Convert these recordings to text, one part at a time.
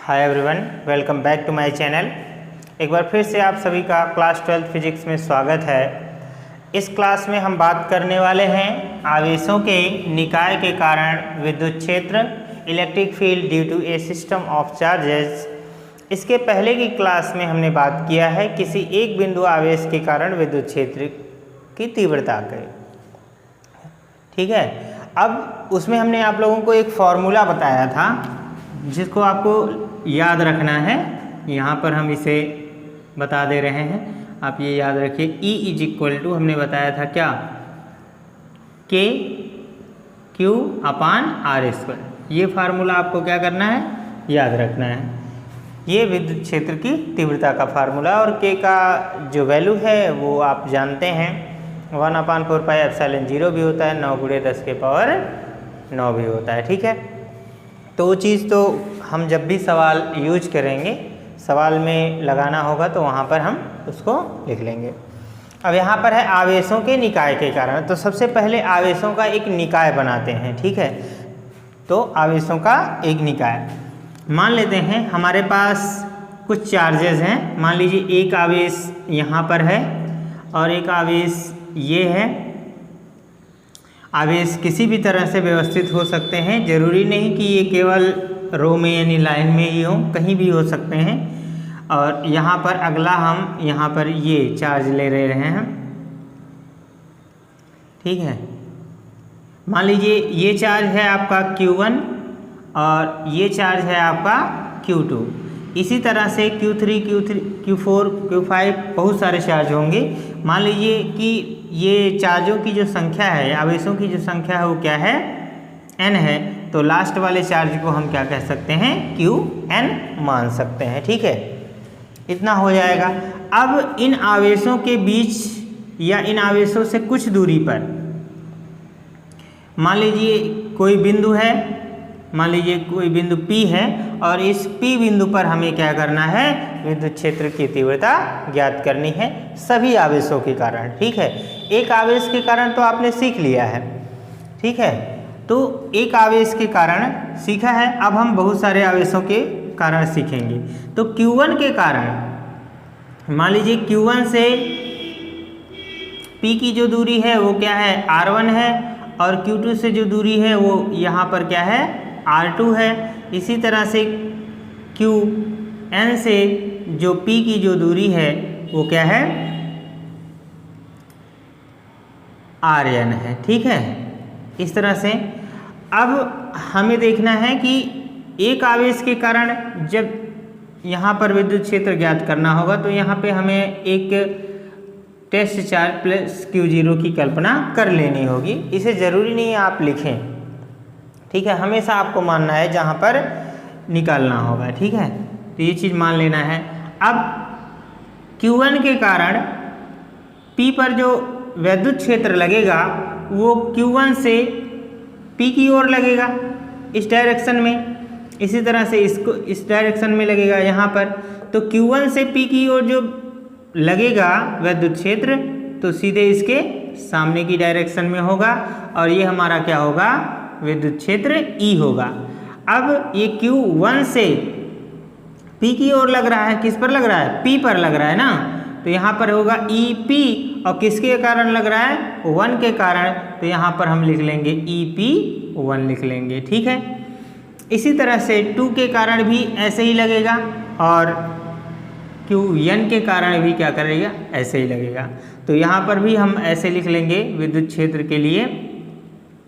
Hi everyone, welcome back to my channel. एक बार फिर से आप सभी का क्लास 12 फिजिक्स में स्वागत है। इस क्लास में हम बात करने वाले हैं आवेशों के निकाय के कारण विद्युत क्षेत्र, electric field due to a system of charges. इसके पहले की क्लास में हमने बात किया है किसी एक बिंदु आवेश के कारण विद्युत क्षेत्र की तीव्रता के। ठीक है, अब उसमें हमने आप लोगों को एक फॉर्मूला बताया था जिसको आपको याद रखना है। यहाँ पर हम इसे बता दे रहे हैं, आप ये याद रखिए। E इज इक्वल टू हमने बताया था क्या, के क्यू अपान आर स्क्वायर। ये फार्मूला आपको क्या करना है, याद रखना है। ये विद्युत क्षेत्र की तीव्रता का फार्मूला और के का जो वैल्यू है वो आप जानते हैं 1/4πε0 भी होता है, 9 × 10⁻9 भी होता है। ठीक है, तो वो चीज़ तो हम जब भी सवाल यूज करेंगे, सवाल में लगाना होगा तो वहाँ पर हम उसको लिख लेंगे। अब यहाँ पर है आवेशों के निकाय के कारण। तो सबसे पहले आवेशों का एक निकाय बनाते हैं। ठीक है, तो आवेशों का एक निकाय मान लेते हैं। हमारे पास कुछ चार्जेस हैं। मान लीजिए एक आवेश यहाँ पर है और एक आवेश ये है। आवेश किसी भी तरह से व्यवस्थित हो सकते हैं, जरूरी नहीं कि ये केवल रो में यानी लाइन में ही हो, कहीं भी हो सकते हैं। और यहाँ पर अगला हम यहाँ पर ये चार्ज ले रहे हैं। ठीक है, मान लीजिए ये चार्ज है आपका Q1 और ये चार्ज है आपका Q2। इसी तरह से Q3, Q4, Q5 बहुत सारे चार्ज होंगे। मान लीजिए कि ये चार्जों की जो संख्या है, आवेशों की जो संख्या है वो क्या है, n है। तो लास्ट वाले चार्ज को हम क्या कह सकते हैं, Qn मान सकते हैं। ठीक है, इतना हो जाएगा। अब इन आवेशों के बीच या इन आवेशों से कुछ दूरी पर मान लीजिए कोई बिंदु है, मान लीजिए कोई बिंदु P है और इस P बिंदु पर हमें क्या करना है, विद्युत क्षेत्र की तीव्रता ज्ञात करनी है सभी आवेशों के कारण। ठीक है, एक आवेश के कारण तो आपने सीख लिया है। ठीक है, तो एक आवेश के कारण सीखा है। अब हम बहुत सारे आवेशों के कारण सीखेंगे। तो Q1 के कारण मान लीजिए Q1 से P की जो दूरी है वो क्या है, R1 है और Q2 से जो दूरी है वो यहाँ पर क्या है, R2 है। इसी तरह से Qn से जो P की जो दूरी है वो क्या है, Rn है। ठीक है, इस तरह से अब हमें देखना है कि एक आवेश के कारण जब यहाँ पर विद्युत क्षेत्र ज्ञात करना होगा तो यहाँ पे हमें एक टेस्ट चार्ज प्लस Q0 की कल्पना कर लेनी होगी। इसे ज़रूरी नहीं है आप लिखें। ठीक है, हमेशा आपको मानना है जहाँ पर निकालना होगा। ठीक है, तो ये चीज़ मान लेना है। अब Q1 के कारण P पर जो विद्युत क्षेत्र लगेगा वो Q1 से P की ओर लगेगा इस डायरेक्शन में। इसी तरह से इसको इस डायरेक्शन में लगेगा यहाँ पर। तो Q1 से P की ओर जो लगेगा विद्युत क्षेत्र तो सीधे इसके सामने की डायरेक्शन में होगा और ये हमारा क्या होगा, विद्युत क्षेत्र E होगा। अब ये Q1 से P की ओर लग रहा है, किस पर लग रहा है, P पर लग रहा है ना। तो यहाँ पर होगा EP और किसके कारण लग रहा है, 1 के कारण। तो यहाँ पर हम लिख लेंगे EP1 लिख लेंगे। ठीक है, इसी तरह से 2 के कारण भी ऐसे ही लगेगा और Qn के कारण भी क्या करेगा, ऐसे ही लगेगा। तो यहाँ पर भी हम ऐसे लिख लेंगे विद्युत क्षेत्र के लिए।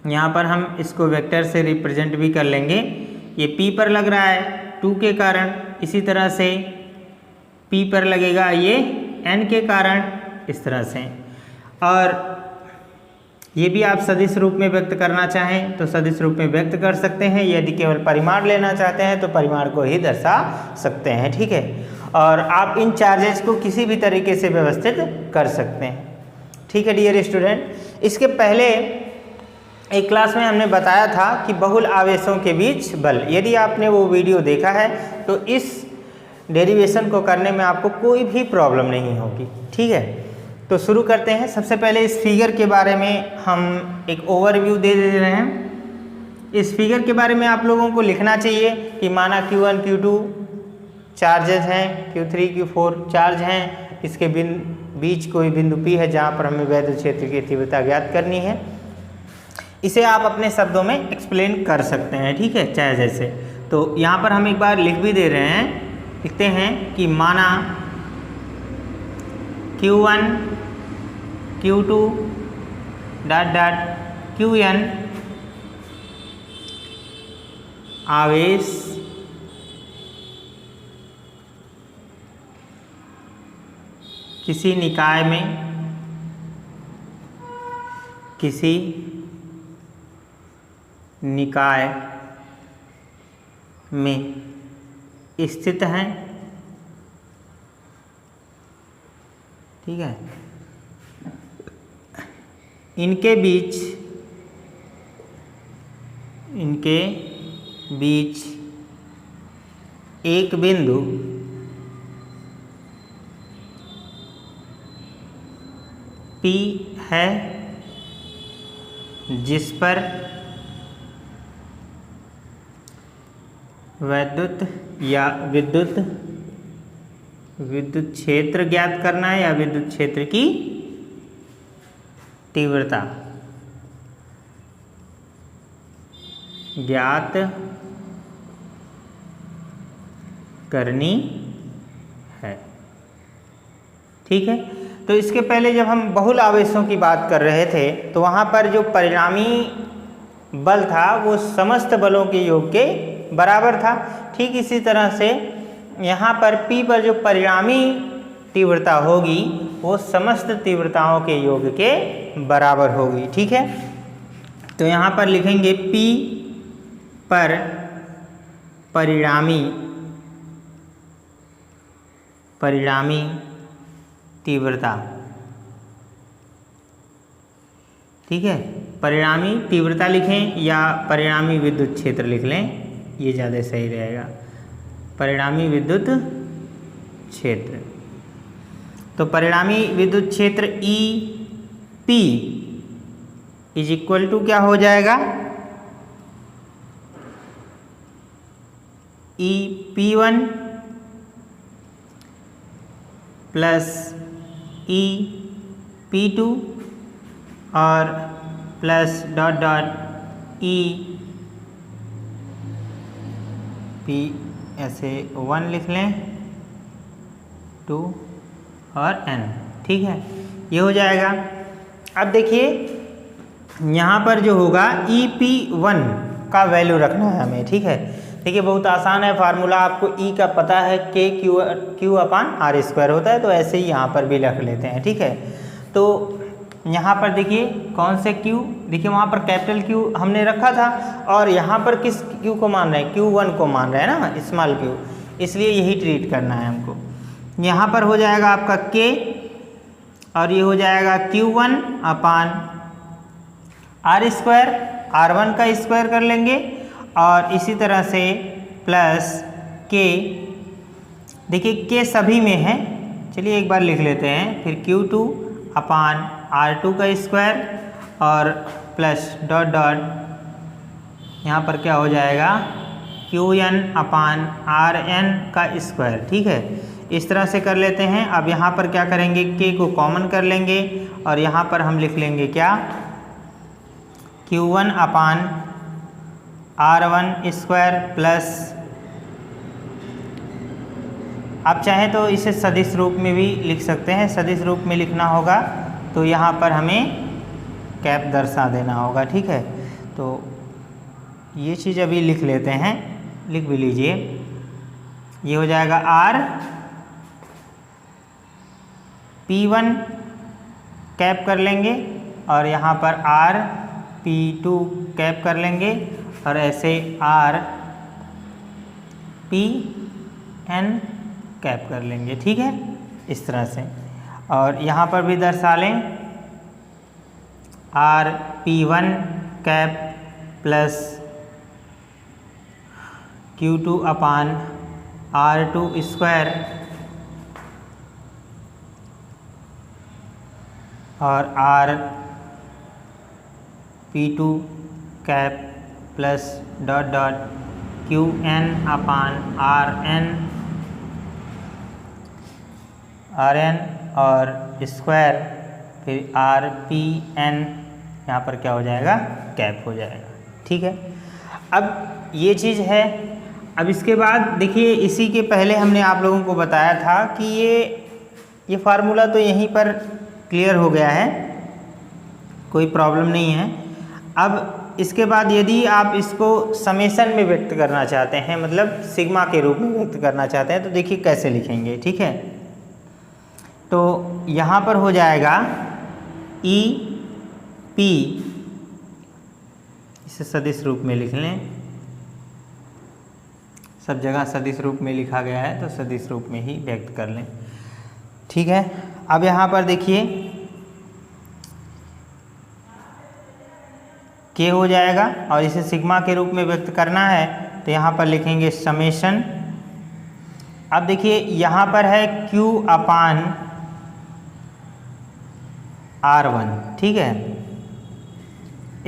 यहाँ पर हम इसको वेक्टर से रिप्रेजेंट भी कर लेंगे। ये P पर लग रहा है 2 के कारण, इसी तरह से P पर लगेगा ये n के कारण, इस तरह से। और ये भी आप सदिश रूप में व्यक्त करना चाहें तो सदिश रूप में व्यक्त कर सकते हैं। यदि केवल परिमाण लेना चाहते हैं तो परिमाण को ही दर्शा सकते हैं। ठीक है, और आप इन चार्जेस को किसी भी तरीके से व्यवस्थित कर सकते हैं। ठीक है डियर स्टूडेंट, इसके पहले एक क्लास में हमने बताया था कि बहुल आवेशों के बीच बल। यदि आपने वो वीडियो देखा है तो इस डेरिवेशन को करने में आपको कोई भी प्रॉब्लम नहीं होगी। ठीक है, तो शुरू करते हैं। सबसे पहले इस फिगर के बारे में हम एक ओवरव्यू दे रहे हैं। इस फिगर के बारे में आप लोगों को लिखना चाहिए कि माना Q1, Q2 चार्जेज हैं, Q3 Q4 चार्ज हैं, इसके बीच कोई बिंदु P है जहाँ पर हमें वैद्युत क्षेत्र की तीव्रता ज्ञात करनी है। इसे आप अपने शब्दों में एक्सप्लेन कर सकते हैं, ठीक है, चाहे जैसे। तो यहाँ पर हम एक बार लिख भी दे रहे हैं, लिखते हैं कि माना Q1 Q2 Qn आवेश किसी निकाय में स्थित हैं, ठीक है, इनके बीच एक बिंदु P है जिस पर वैद्युत या विद्युत क्षेत्र ज्ञात करना है या विद्युत क्षेत्र की तीव्रता ज्ञात करनी है, ठीक है। तो इसके पहले जब हम बहुल आवेशों की बात कर रहे थे तो वहाँ पर जो परिणामी बल था वो समस्त बलों के योग के बराबर था। ठीक इसी तरह से यहाँ पर P पर जो परिणामी तीव्रता होगी वो समस्त तीव्रताओं के योग के बराबर होगी, ठीक है। तो यहाँ पर लिखेंगे P पर परिणामी तीव्रता, ठीक है, परिणामी तीव्रता लिखें या परिणामी विद्युत क्षेत्र लिख लें, ये ज़्यादा सही रहेगा, परिणामी विद्युत क्षेत्र। तो परिणामी विद्युत क्षेत्र EP इज इक्वल टू क्या हो जाएगा, EP1 प्लस EP2 और प्लस डॉट डॉट EP ऐसे 1 लिख लें, 2 और N, ठीक है, ये हो जाएगा। अब देखिए यहाँ पर जो होगा EP1 का वैल्यू रखना है हमें, ठीक है। देखिए बहुत आसान है, फार्मूला आपको E का पता है, Q/R² होता है, तो ऐसे ही यहाँ पर भी रख लेते हैं, ठीक है। तो यहाँ पर देखिए कौन से Q, देखिए वहाँ पर कैपिटल Q हमने रखा था और यहाँ पर किस Q को मान रहे हैं, Q1 को मान रहे हैं ना, स्मॉल q, इसलिए यही ट्रीट करना है हमको। यहाँ पर हो जाएगा आपका K और ये हो जाएगा Q1/R², R1 का स्क्वायर कर लेंगे और इसी तरह से प्लस K, देखिए K सभी में है, चलिए एक बार लिख लेते हैं, फिर Q2/R2 का स्क्वायर और प्लस डॉट डॉट यहाँ पर क्या हो जाएगा Qn/Rn का स्क्वायर, ठीक है। इस तरह से कर लेते हैं। अब यहाँ पर क्या करेंगे, K को कॉमन कर लेंगे और यहाँ पर हम लिख लेंगे क्या, Q1/R1² प्लस, आप चाहें तो इसे सदिश रूप में भी लिख सकते हैं, सदिश रूप में लिखना होगा तो यहाँ पर हमें कैप दर्शा देना होगा, ठीक है। तो ये चीज़ अभी लिख लेते हैं, लिख भी लीजिए, ये हो जाएगा R P1 कैप कर लेंगे और यहाँ पर R P2 कैप कर लेंगे और ऐसे R Pn कैप कर लेंगे, ठीक है, इस तरह से। और यहाँ पर भी दर्शा लें, R P1 cap plus Q2/R2² और R P2 cap plus dot dot Qn/Rn Rn और स्क्वायर फिर Rpn, यहाँ पर क्या हो जाएगा, कैप हो जाएगा। ठीक है, अब ये चीज़ है। अब इसके बाद देखिए, इसी के पहले हमने आप लोगों को बताया था कि ये फार्मूला तो यहीं पर क्लियर हो गया है, कोई प्रॉब्लम नहीं है। अब इसके बाद यदि आप इसको समेशन में व्यक्त करना चाहते हैं, मतलब सिग्मा के रूप में व्यक्त करना चाहते हैं, तो देखिए कैसे लिखेंगे। ठीक है, तो यहाँ पर हो जाएगा ई पी, इसे सदिश रूप में लिख लें, सब जगह सदिश रूप में लिखा गया है तो सदिश रूप में ही व्यक्त कर लें। ठीक है, अब यहाँ पर देखिए के हो जाएगा और इसे सिग्मा के रूप में व्यक्त करना है तो यहाँ पर लिखेंगे समेशन। अब देखिए यहाँ पर है Q अपान R1, ठीक है,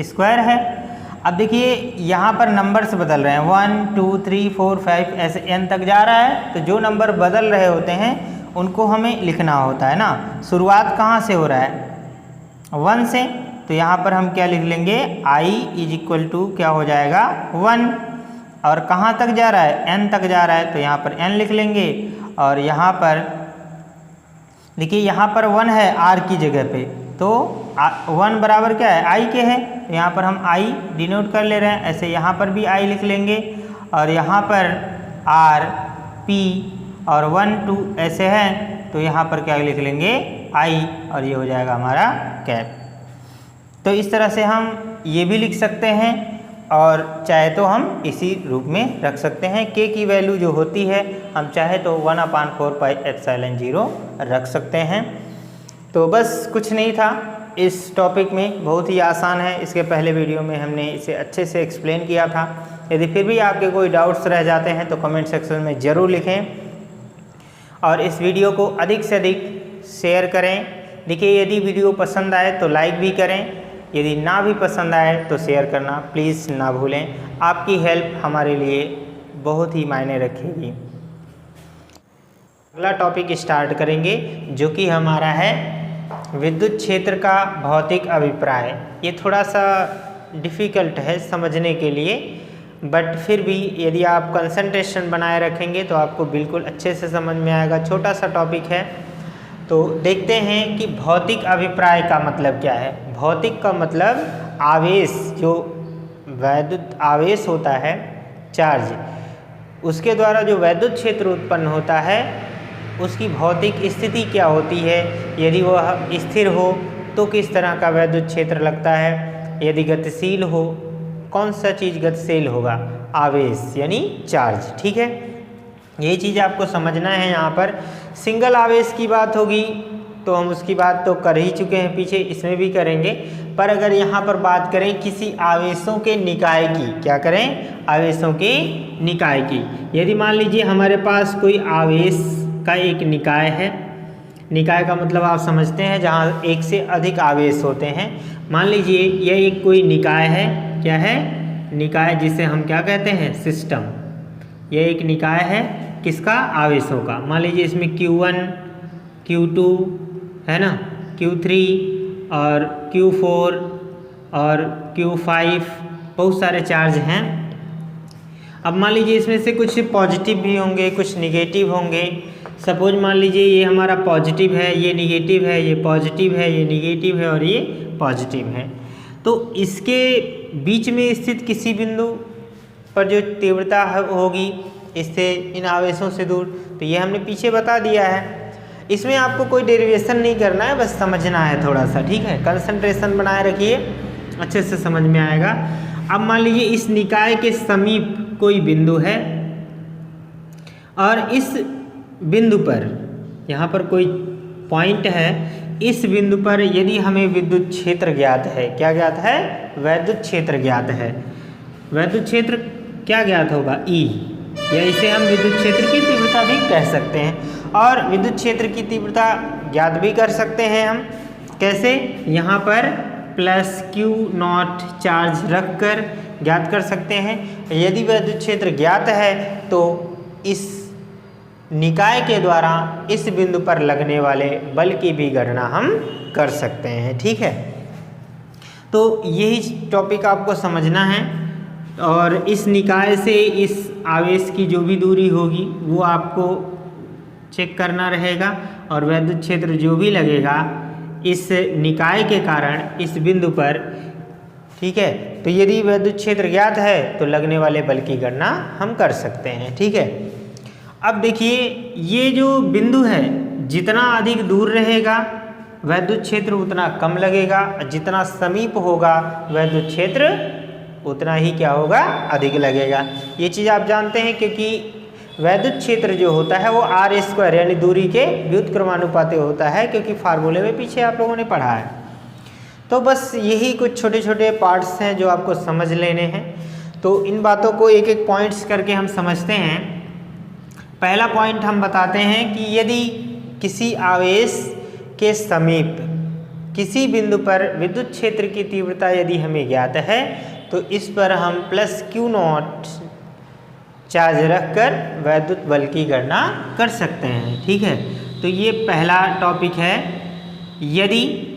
स्क्वायर है। अब देखिए यहाँ पर नंबर्स बदल रहे हैं, 1 2 3 4 5 ऐसे n तक जा रहा है, तो जो नंबर बदल रहे होते हैं उनको हमें लिखना होता है ना। शुरुआत कहाँ से हो रहा है, 1 से, तो यहाँ पर हम क्या लिख लेंगे, i इज इक्वल टू क्या हो जाएगा 1, और कहाँ तक जा रहा है, n तक जा रहा है, तो यहाँ पर n लिख लेंगे। और यहाँ पर देखिए यहाँ पर 1 है r की जगह पे, तो 1 बराबर क्या है, i के है, तो यहाँ पर हम i डिनोट कर ले रहे हैं, ऐसे यहाँ पर भी i लिख लेंगे, और यहाँ पर r p और 1 2 ऐसे हैं, तो यहाँ पर क्या लिख लेंगे i, और ये हो जाएगा हमारा कैप। तो इस तरह से हम ये भी लिख सकते हैं, और चाहे तो हम इसी रूप में रख सकते हैं। k की वैल्यू जो होती है हम चाहे तो 1/4 पाई एप्सिलॉन 0 रख सकते हैं। तो बस कुछ नहीं था इस टॉपिक में, बहुत ही आसान है। इसके पहले वीडियो में हमने इसे अच्छे से एक्सप्लेन किया था। यदि फिर भी आपके कोई डाउट्स रह जाते हैं तो कमेंट सेक्शन में ज़रूर लिखें, और इस वीडियो को अधिक से अधिक शेयर करें। देखिए यदि वीडियो पसंद आए तो लाइक भी करें, यदि ना भी पसंद आए तो शेयर करना प्लीज़ ना भूलें। आपकी हेल्प हमारे लिए बहुत ही मायने रखेगी। अगला टॉपिक स्टार्ट करेंगे जो कि हमारा है विद्युत क्षेत्र का भौतिक अभिप्राय। ये थोड़ा सा डिफ़िकल्ट है समझने के लिए, बट फिर भी यदि आप कंसंट्रेशन बनाए रखेंगे तो आपको बिल्कुल अच्छे से समझ में आएगा। छोटा सा टॉपिक है, तो देखते हैं कि भौतिक अभिप्राय का मतलब क्या है। भौतिक का मतलब आवेश, जो वैद्युत आवेश होता है चार्ज, उसके द्वारा जो वैद्युत क्षेत्र उत्पन्न होता है उसकी भौतिक स्थिति क्या होती है। यदि वह स्थिर हो तो किस तरह का वैद्युत क्षेत्र लगता है, यदि गतिशील हो कौन सा चीज़ गतिशील होगा, आवेश यानी चार्ज। ठीक है, ये चीज़ आपको समझना है। यहाँ पर सिंगल आवेश की बात होगी तो हम उसकी बात तो कर ही चुके हैं पीछे, इसमें भी करेंगे। पर अगर यहाँ पर बात करें किसी आवेशों के निकाय की, क्या करें, आवेशों के निकाय की। यदि मान लीजिए हमारे पास कोई आवेश का एक निकाय है, निकाय का मतलब आप समझते हैं जहाँ एक से अधिक आवेश होते हैं। मान लीजिए यह एक कोई निकाय है, क्या है, निकाय, जिसे हम क्या कहते हैं, सिस्टम। यह एक निकाय है किसका, आवेशों का। मान लीजिए इसमें Q1 Q2 है ना, Q3 और Q4 और Q5, बहुत सारे चार्ज हैं। अब मान लीजिए इसमें से कुछ पॉजिटिव भी होंगे, कुछ निगेटिव होंगे। सपोज मान लीजिए ये हमारा पॉजिटिव है, ये निगेटिव है, ये पॉजिटिव है, ये निगेटिव है और ये पॉजिटिव है। तो इसके बीच में स्थित किसी बिंदु पर जो तीव्रता होगी इससे इन आवेशों से दूर, तो ये हमने पीछे बता दिया है। इसमें आपको कोई डेरिवेशन नहीं करना है, बस समझना है थोड़ा सा। ठीक है, कंसंट्रेशन बनाए रखिए, अच्छे से समझ में आएगा। अब मान लीजिए इस निकाय के समीप कोई बिंदु है और इस बिंदु पर, यहाँ पर कोई पॉइंट है, इस बिंदु पर यदि हमें विद्युत क्षेत्र ज्ञात है, क्या ज्ञात है, वैद्युत क्षेत्र ज्ञात है। वैद्युत क्षेत्र क्या ज्ञात होगा, E, या इसे हम विद्युत क्षेत्र की तीव्रता भी कह सकते हैं। और विद्युत क्षेत्र की तीव्रता ज्ञात भी कर सकते हैं हम, कैसे, यहाँ पर +Q0 चार्ज रखकर ज्ञात कर सकते हैं। यदि वैद्युत क्षेत्र ज्ञात है तो इस निकाय के द्वारा इस बिंदु पर लगने वाले बल की भी गणना हम कर सकते हैं। ठीक है, तो यही टॉपिक आपको समझना है और इस निकाय से इस आवेश की जो भी दूरी होगी वो आपको चेक करना रहेगा और वैद्युत क्षेत्र जो भी लगेगा इस निकाय के कारण इस बिंदु पर, ठीक है, तो यदि वैद्युत क्षेत्र ज्ञात है तो लगने वाले बल की गणना हम कर सकते हैं। ठीक है, अब देखिए ये जो बिंदु है जितना अधिक दूर रहेगा वैद्युत क्षेत्र उतना कम लगेगा, जितना समीप होगा वैद्युत क्षेत्र उतना ही क्या होगा, अधिक लगेगा। ये चीज़ आप जानते हैं क्योंकि वैद्युत क्षेत्र जो होता है वो r² यानी दूरी के व्युत्क्रमानुपाती होता है, क्योंकि फार्मूले में पीछे आप लोगों ने पढ़ा है। तो बस यही कुछ छोटे छोटे पार्ट्स हैं जो आपको समझ लेने हैं। तो इन बातों को एक एक पॉइंट्स करके हम समझते हैं। पहला पॉइंट हम बताते हैं कि यदि किसी आवेश के समीप किसी बिंदु पर विद्युत क्षेत्र की तीव्रता यदि हमें ज्ञात है तो इस पर हम +Q0 चार्ज रखकर वैद्युत बल की गणना कर सकते हैं। ठीक है, तो ये पहला टॉपिक है। यदि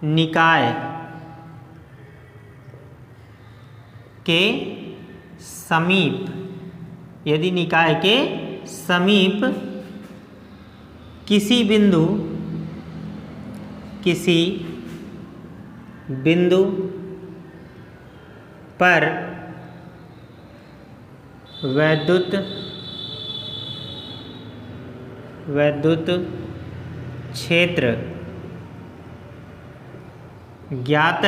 निकाय के समीप, यदि निकाय के समीप किसी बिंदु पर वैद्युत क्षेत्र ज्ञात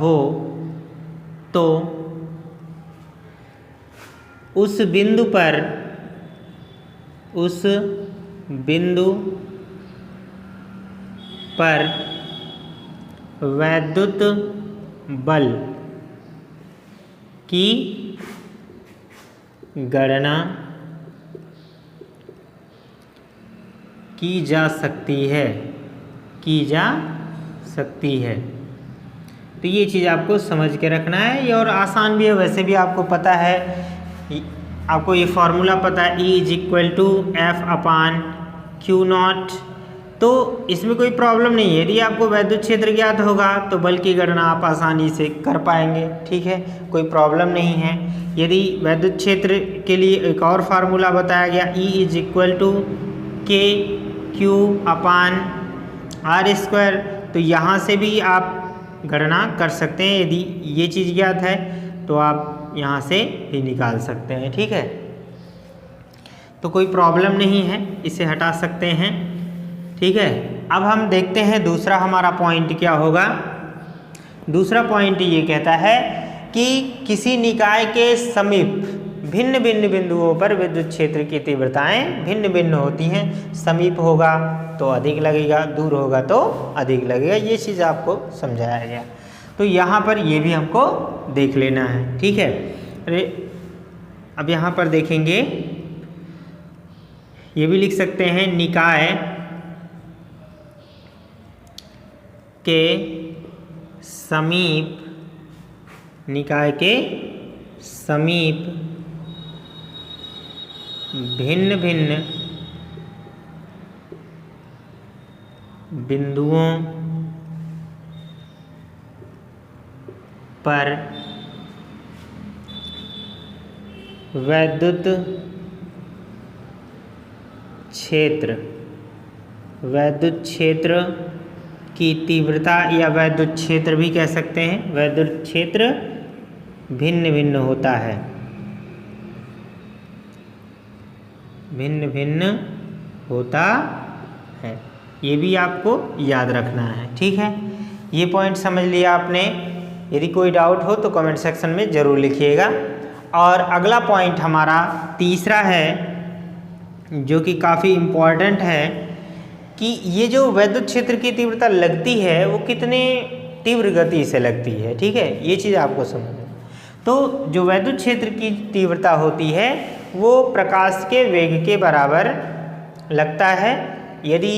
हो तो उस बिंदु पर वैद्युत बल की गणना की जा सकती है। तो ये चीज़ आपको समझ के रखना है, ये और आसान भी है। वैसे भी आपको पता है, आपको ये फॉर्मूला पता है E = F/Q0, तो इसमें कोई प्रॉब्लम नहीं है। यदि आपको वैद्युत क्षेत्र ज्ञात होगा तो बल की गणना आप आसानी से कर पाएंगे। ठीक है, कोई प्रॉब्लम नहीं है। यदि वैद्युत क्षेत्र के लिए एक और फार्मूला बताया गया E = KQ/R², तो यहाँ से भी आप गणना कर सकते हैं। यदि ये चीज़ ज्ञात है तो आप यहाँ से भी निकाल सकते हैं। ठीक है, तो कोई प्रॉब्लम नहीं है, इसे हटा सकते हैं। ठीक है, अब हम देखते हैं दूसरा हमारा पॉइंट क्या होगा। दूसरा पॉइंट ये कहता है कि किसी निकाय के समीप भिन्न भिन्न बिंदुओं पर विद्युत क्षेत्र की तीव्रताएं भिन्न भिन्न होती हैं। समीप होगा तो अधिक लगेगा, दूर होगा तो अधिक लगेगा। ये चीज़ आपको समझाया गया, तो यहाँ पर ये भी हमको देख लेना है। ठीक है, अब यहाँ पर देखेंगे, ये भी लिख सकते हैं निकाय के समीप भिन्न भिन्न बिंदुओं पर वैद्युत क्षेत्र की तीव्रता, या वैद्युत क्षेत्र भी कह सकते हैं, वैद्युत क्षेत्र भिन्न भिन्न होता है, भिन्न भिन्न होता है। ये भी आपको याद रखना है। ठीक है, ये पॉइंट समझ लिया आपने। यदि कोई डाउट हो तो कमेंट सेक्शन में ज़रूर लिखिएगा। और अगला पॉइंट हमारा तीसरा है जो कि काफ़ी इम्पॉर्टेंट है कि ये जो वैद्युत क्षेत्र की तीव्रता लगती है वो कितने तीव्र गति से लगती है। ठीक है, ये चीज़ आपको समझना। तो जो वैद्युत क्षेत्र की तीव्रता होती है वो प्रकाश के वेग के बराबर लगता है। यदि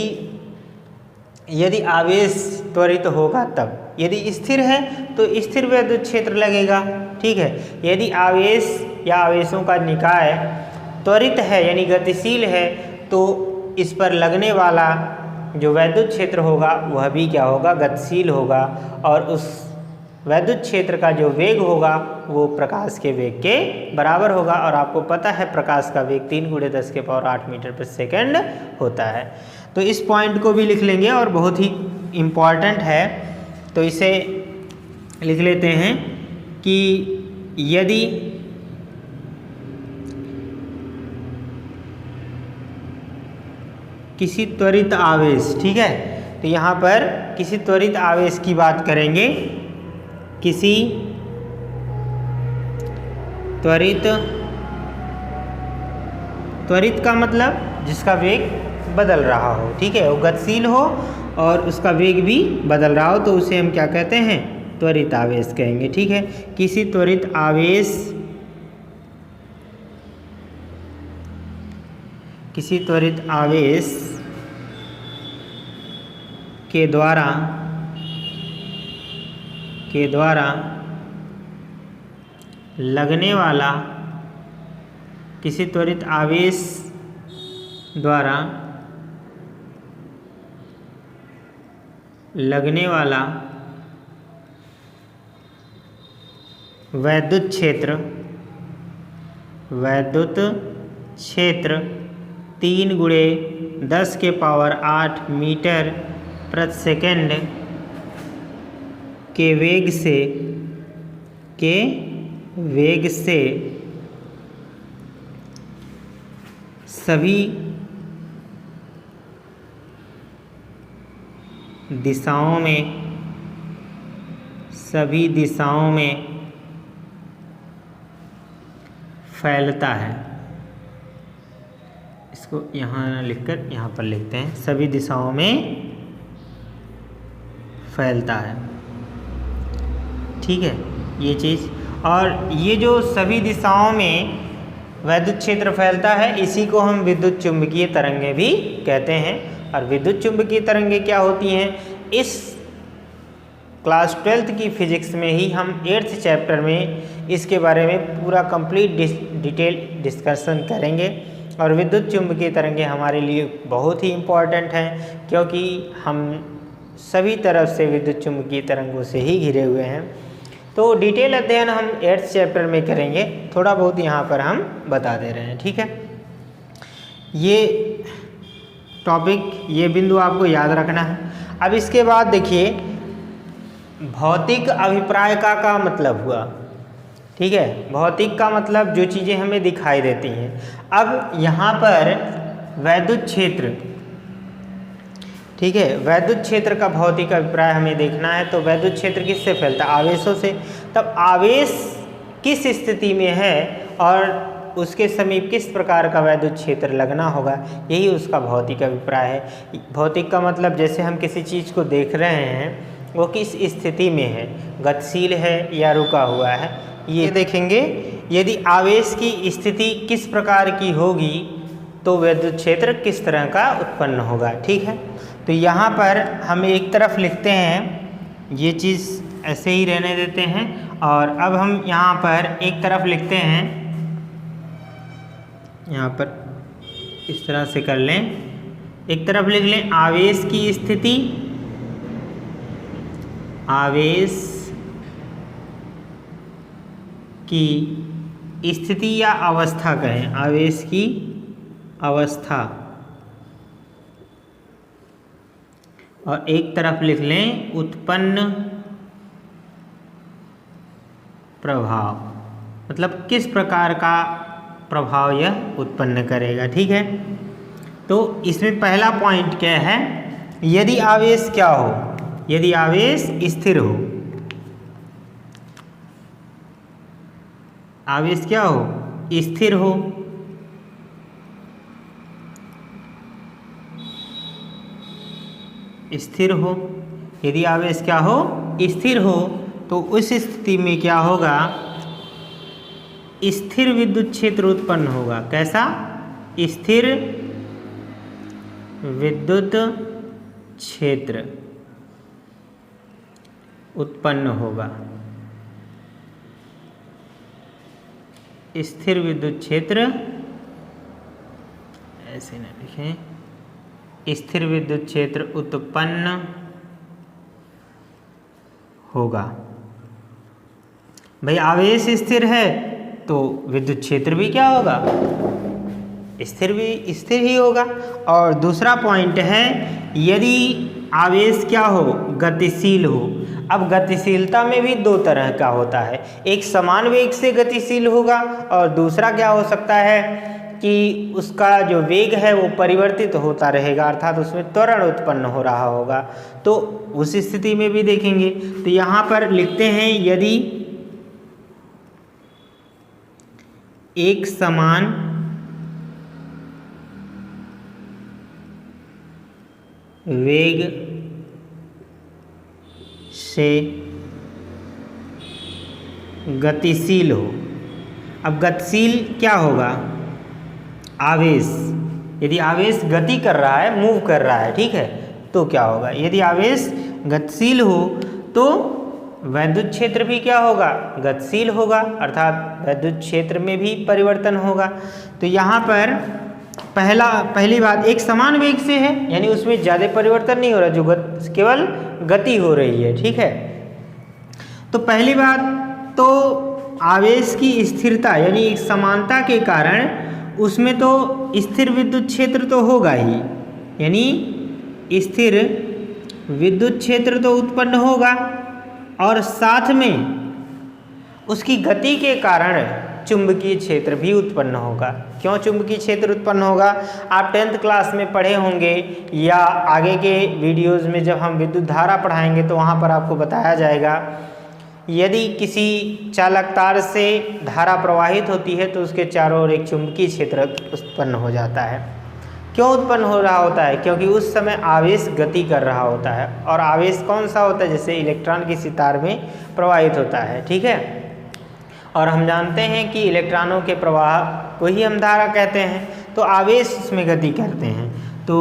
यदि आवेश त्वरित होगा तब, यदि स्थिर है तो स्थिर विद्युत क्षेत्र लगेगा, ठीक है। यदि आवेश या आवेशों का निकाय त्वरित है यानी गतिशील है तो इस पर लगने वाला जो वैद्युत क्षेत्र होगा वह भी क्या होगा, गतिशील होगा, और उस वैद्युत क्षेत्र का जो वेग होगा वो प्रकाश के वेग के बराबर होगा। और आपको पता है प्रकाश का वेग 3 × 10⁸ मीटर प्रति सेकंड होता है। तो इस पॉइंट को भी लिख लेंगे और बहुत ही इम्पॉर्टेंट है, तो इसे लिख लेते हैं कि यदि किसी त्वरित आवेश, ठीक है, तो यहाँ पर किसी त्वरित आवेश की बात करेंगे, किसी त्वरित का मतलब जिसका वेग बदल रहा हो, ठीक है, वो गतिशील हो और उसका वेग भी बदल रहा हो, तो उसे हम क्या कहते हैं, त्वरित आवेश कहेंगे, ठीक है। किसी त्वरित आवेश के द्वारा लगने वाला, किसी त्वरित आवेश द्वारा लगने वाला वैद्युत क्षेत्र 3 × 10⁸ मीटर प्रति सेकंड के वेग से सभी दिशाओं में फैलता है। इसको यहाँ लिखकर यहाँ पर लिखते हैं, सभी दिशाओं में फैलता है, ठीक है, ये चीज़। और ये जो सभी दिशाओं में वैद्युत क्षेत्र फैलता है इसी को हम विद्युत चुंबकीय तरंगें भी कहते हैं। और विद्युत चुंबकीय तरंगें क्या होती हैं, इस क्लास 12th की फिजिक्स में ही हम 8th चैप्टर में इसके बारे में पूरा कंप्लीट डिटेल डिस्कशन करेंगे। और विद्युत चुंबकीय तरंगें हमारे लिए बहुत ही इम्पॉर्टेंट हैं क्योंकि हम सभी तरफ से विद्युत चुंबकीय तरंगों से ही घिरे हुए हैं। तो डिटेल अध्ययन हम 8th चैप्टर में करेंगे, थोड़ा बहुत यहाँ पर हम बता दे रहे हैं, ठीक है। ये टॉपिक, ये बिंदु आपको याद रखना है। अब इसके बाद देखिए भौतिक अभिप्राय का मतलब हुआ, ठीक है। भौतिक का मतलब जो चीज़ें हमें दिखाई देती हैं। अब यहाँ पर वैद्युत क्षेत्र, ठीक है, वैद्युत क्षेत्र का भौतिक अभिप्राय हमें देखना है। तो वैद्युत क्षेत्र किससे फैलता है, आवेशों से। तब आवेश किस स्थिति में है और उसके समीप किस प्रकार का वैद्युत क्षेत्र लगना होगा, यही उसका भौतिक अभिप्राय है। भौतिक का मतलब जैसे हम किसी चीज़ को देख रहे हैं वो किस स्थिति में है, गतिशील है या रुका हुआ है, ये देखेंगे। यदि आवेश की स्थिति किस प्रकार की होगी तो विद्युत क्षेत्र किस तरह का उत्पन्न होगा, ठीक है। तो यहाँ पर हम एक तरफ लिखते हैं, ये चीज़ ऐसे ही रहने देते हैं। और अब हम यहाँ पर एक तरफ लिखते हैं, यहाँ पर इस तरह से कर लें, एक तरफ लिख लें आवेश की स्थिति, आवेश की स्थिति या अवस्था कहें, आवेश की अवस्था। और एक तरफ लिख लें उत्पन्न प्रभाव, मतलब किस प्रकार का प्रभाव यह उत्पन्न करेगा, ठीक है। तो इसमें पहला पॉइंट क्या है, यदि आवेश क्या हो, यदि आवेश स्थिर हो, आवेश क्या हो, स्थिर हो, स्थिर हो। यदि आवेश क्या हो, स्थिर हो, तो उस स्थिति में क्या होगा, स्थिर विद्युत क्षेत्र उत्पन्न होगा। कैसा, स्थिर विद्युत क्षेत्र उत्पन्न होगा। स्थिर विद्युत क्षेत्र, ऐसे न लिखें, स्थिर विद्युत क्षेत्र उत्पन्न होगा। भाई आवेश स्थिर है तो विद्युत क्षेत्र भी क्या होगा, स्थिर ही होगा। और दूसरा पॉइंट है, यदि आवेश क्या हो, गतिशील हो। अब गतिशीलता में भी दो तरह का होता है, एक समान वेग से गतिशील होगा और दूसरा क्या हो सकता है कि उसका जो वेग है वो परिवर्तित होता रहेगा, अर्थात उसमें त्वरण उत्पन्न हो रहा होगा। तो उस स्थिति में भी देखेंगे। तो यहाँ पर लिखते हैं, यदि एक समान वेग से गतिशील हो। अब गतिशील क्या होगा, आवेश। यदि आवेश गति कर रहा है, मूव कर रहा है, ठीक है, तो क्या होगा, यदि आवेश गतिशील हो तो वैद्युत क्षेत्र भी क्या होगा, गतिशील होगा, अर्थात वैद्युत क्षेत्र में भी परिवर्तन होगा। तो यहाँ पर पहली बात, एक समान वेग से है, यानी उसमें ज़्यादा परिवर्तन नहीं हो रहा, जो केवल गति हो रही है, ठीक है। तो पहली बात तो आवेश की स्थिरता यानी एक समानता के कारण उसमें तो स्थिर विद्युत क्षेत्र तो होगा ही, यानी स्थिर विद्युत क्षेत्र तो उत्पन्न होगा और साथ में उसकी गति के कारण चुंबकीय क्षेत्र भी उत्पन्न होगा। क्यों चुंबकीय क्षेत्र उत्पन्न होगा, आप 10th क्लास में पढ़े होंगे या आगे के वीडियोज़ में जब हम विद्युत धारा पढ़ाएंगे तो वहाँ पर आपको बताया जाएगा। यदि किसी चालक तार से धारा प्रवाहित होती है तो उसके चारों ओर एक चुंबकीय क्षेत्र उत्पन्न हो जाता है। क्यों उत्पन्न हो रहा होता है, क्योंकि उस समय आवेश गति कर रहा होता है। और आवेश कौन सा होता है, जैसे इलेक्ट्रॉन किसी तार में प्रवाहित होता है, ठीक है। और हम जानते हैं कि इलेक्ट्रॉनों के प्रवाह को ही हम धारा कहते हैं, तो आवेश उसमें गति करते हैं। तो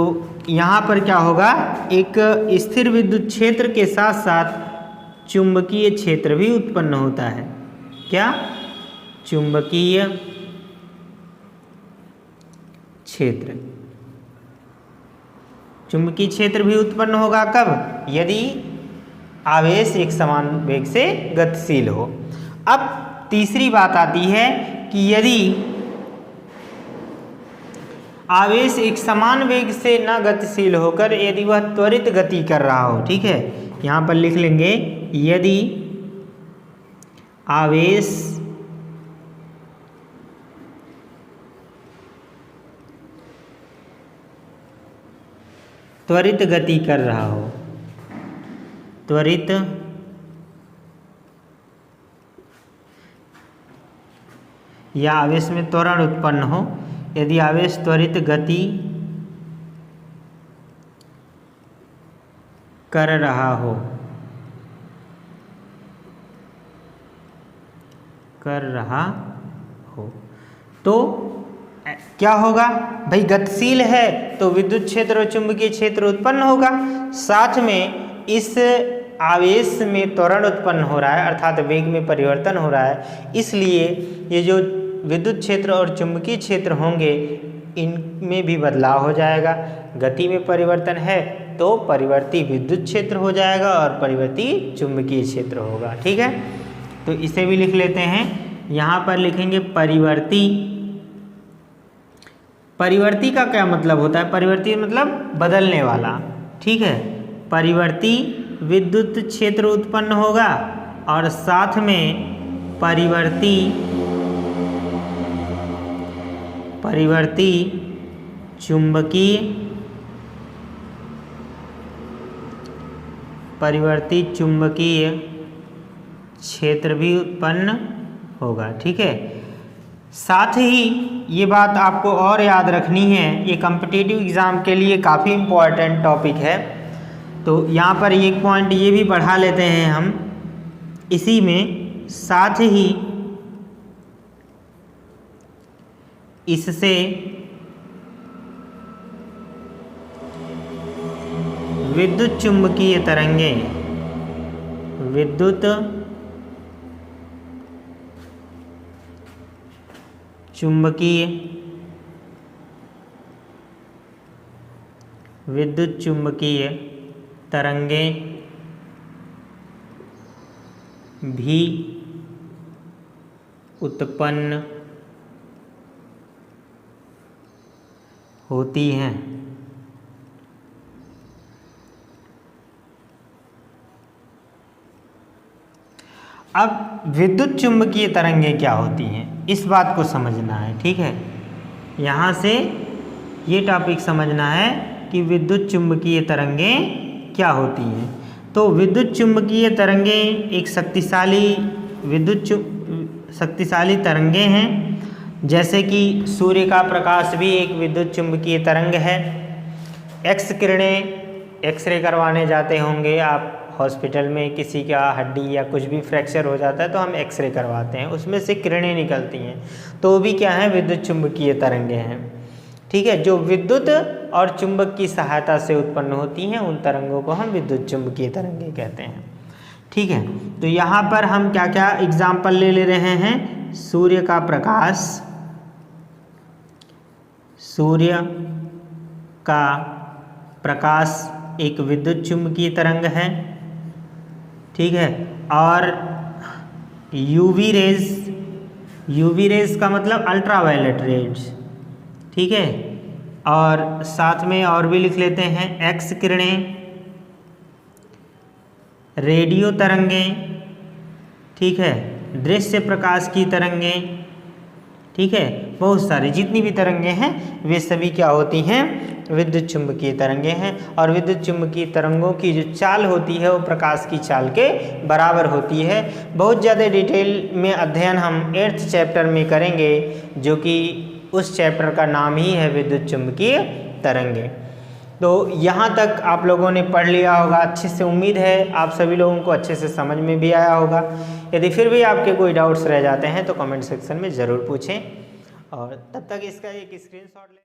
यहाँ पर क्या होगा, एक स्थिर विद्युत क्षेत्र के साथ साथ चुंबकीय क्षेत्र भी उत्पन्न होता है। क्या, चुंबकीय क्षेत्र, चुंबकीय क्षेत्र भी उत्पन्न होगा कब, यदि आवेश एक समान वेग से गतिशील हो। अब तीसरी बात आती है कि यदि आवेश एक समान वेग से न गतिशील होकर यदि वह त्वरित गति कर रहा हो, ठीक है, यहाँ पर लिख लेंगे, यदि आवेश त्वरित गति कर रहा हो, त्वरित या आवेश में त्वरण उत्पन्न हो, यदि आवेश त्वरित गति कर रहा हो, तो क्या होगा भाई, गतिशील है तो विद्युत क्षेत्र और चुंबकीय क्षेत्र उत्पन्न होगा, साथ में इस आवेश में त्वरण उत्पन्न हो रहा है, अर्थात वेग में परिवर्तन हो रहा है, इसलिए ये जो विद्युत क्षेत्र और चुंबकीय क्षेत्र होंगे इनमें भी बदलाव हो जाएगा। गति में परिवर्तन है तो परिवर्ती विद्युत क्षेत्र हो जाएगा और परिवर्ती चुंबकीय क्षेत्र होगा, ठीक है। तो इसे भी लिख लेते हैं, यहाँ पर लिखेंगे परिवर्ती। परिवर्ती का क्या मतलब होता है, परिवर्ती मतलब बदलने वाला, ठीक है। परिवर्ती विद्युत क्षेत्र उत्पन्न होगा और साथ में परिवर्ती चुंबकीय क्षेत्र भी उत्पन्न होगा, ठीक है। साथ ही ये बात आपको और याद रखनी है, ये कॉम्पिटिटिव एग्ज़ाम के लिए काफ़ी इम्पोर्टेंट टॉपिक है। तो यहाँ पर एक पॉइंट ये भी बढ़ा लेते हैं हम इसी में, साथ ही इससे विद्युत चुम्बकीय तरंगें, विद्युत चुम्बकीय तरंगें भी उत्पन्न होती हैं। अब विद्युत चुम्बकीय तरंगें क्या होती हैं, इस बात को समझना है। ठीक है, यहाँ से ये टॉपिक समझना है कि विद्युत चुम्बकीय तरंगें क्या होती हैं। तो विद्युत चुम्बकीय तरंगें एक शक्तिशाली तरंगें हैं, जैसे कि सूर्य का प्रकाश भी एक विद्युत चुम्बकीय तरंग है। एक्स किरणें, एक्सरे करवाने जाते होंगे आप हॉस्पिटल में, किसी का हड्डी या कुछ भी फ्रैक्चर हो जाता है तो हम एक्सरे करवाते हैं, उसमें से किरणें निकलती हैं, तो वो भी क्या है, विद्युत चुम्बकीय तरंगें हैं। ठीक है, जो विद्युत और चुंबक की सहायता से उत्पन्न होती हैं उन तरंगों को हम विद्युत चुम्बकीय तरंगें कहते हैं। ठीक है, तो यहाँ पर हम क्या क्या एग्जाम्पल ले रहे हैं। सूर्य का प्रकाश, सूर्य का प्रकाश एक विद्युत चुम्बकीय तरंग है। ठीक है, और यूवी रेज का मतलब अल्ट्रावायलेट रेज। ठीक है, और साथ में और भी लिख लेते हैं एक्स किरणें, रेडियो तरंगें। ठीक है, दृश्य प्रकाश की तरंगें। ठीक है, बहुत सारी जितनी भी तरंगें हैं वे सभी क्या होती हैं, विद्युत चुम्बकीय तरंगें हैं। और विद्युत चुम्बकीय तरंगों की जो चाल होती है वो प्रकाश की चाल के बराबर होती है। बहुत ज़्यादा डिटेल में अध्ययन हम 8th चैप्टर में करेंगे, जो कि उस चैप्टर का नाम ही है विद्युत चुम्बकीय तरंगें। तो यहाँ तक आप लोगों ने पढ़ लिया होगा अच्छे से, उम्मीद है आप सभी लोगों को अच्छे से समझ में भी आया होगा। यदि फिर भी आपके कोई डाउट्स रह जाते हैं तो कमेंट सेक्शन में ज़रूर पूछें, और तब तक इसका एक स्क्रीनशॉट लें।